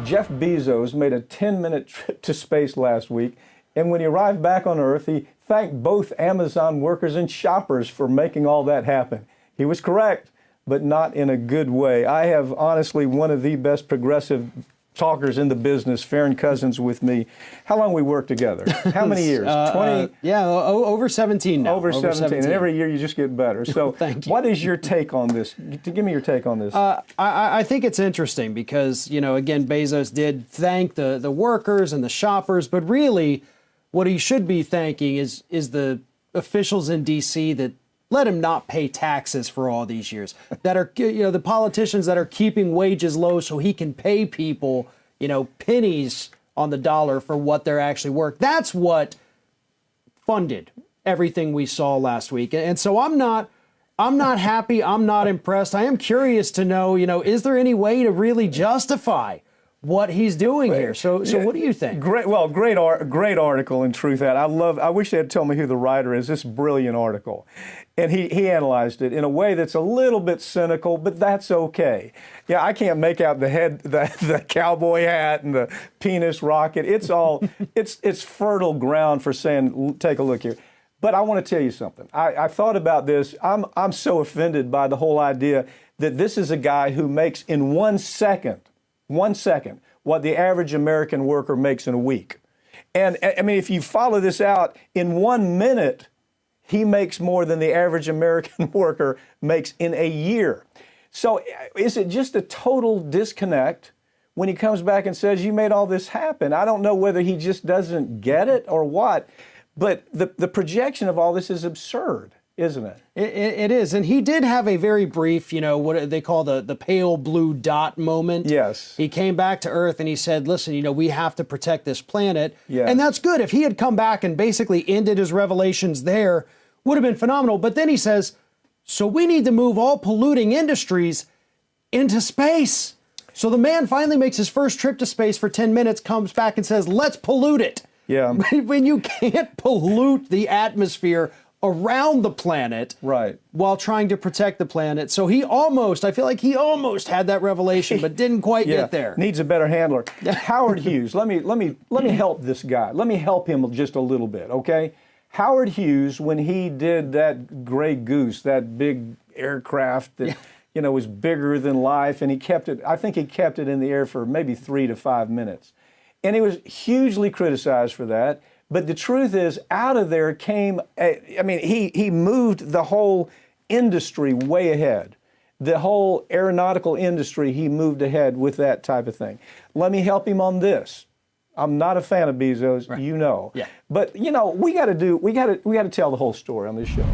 Jeff Bezos made a 10-minute trip to space last week, and when he arrived back on Earth, he thanked both Amazon workers and shoppers for making all that happen. He was correct, but not in a good way. I have honestly one of the best progressive talkers in the business, Farron Cousins, with me. How long we worked together? How many years? 20? Yeah, over 17 now. Over 17. And every year you just get better. So Thank you. What is your take on this? Give me your take on this. I think it's interesting because, you know, again, Bezos did thank the workers and the shoppers, but really what he should be thanking is the officials in D.C. that let him not pay taxes for all these years, that are, you know, the politicians that are keeping wages low so he can pay people, you know, pennies on the dollar for what they're actually worth. That's what funded everything we saw last week. And so I'm not happy. I'm not impressed. I am curious to know, you know, is there any way to really justify what he's doing here? So what do you think? Great article in Truth Ad. I wish they had told me who the writer is. This brilliant article. And he analyzed it in a way that's a little bit cynical, but that's okay. Yeah, I can't make out the cowboy hat and the penis rocket. It's all, it's fertile ground for saying, take a look here. But I want to tell you something. I thought about this. I'm so offended by the whole idea that this is a guy who makes in 1 second, what the average American worker makes in a week. And I mean, if you follow this out, in 1 minute, he makes more than the average American worker makes in a year. So is it just a total disconnect when he comes back and says, you made all this happen? I don't know whether he just doesn't get it or what, but the projection of all this is absurd, isn't it? It is. And he did have a very brief, you know, what they call the pale blue dot moment. Yes. He came back to Earth and he said, listen, you know, we have to protect this planet. Yes. And that's good. If he had come back and basically ended his revelations there, would have been phenomenal. But then he says, so we need to move all polluting industries into space. So the man finally makes his first trip to space for 10 minutes, comes back and says, let's pollute it. Yeah. When you can't pollute the atmosphere around the planet, right, while trying to protect the planet. So I feel like he almost had that revelation, but didn't quite get there. Needs a better handler. Howard Hughes, let me help this guy. Let me help him just a little bit, okay? Howard Hughes, when he did that Grey Goose, that big aircraft that, you know, was bigger than life, and I think he kept it in the air for maybe 3 to 5 minutes. And he was hugely criticized for that. But the truth is, out of there came, he moved the whole industry way ahead. The whole aeronautical industry, he moved ahead with that type of thing. Let me help him on this. I'm not a fan of Bezos, right, you know. Yeah. But, you know, we got to tell the whole story on this show.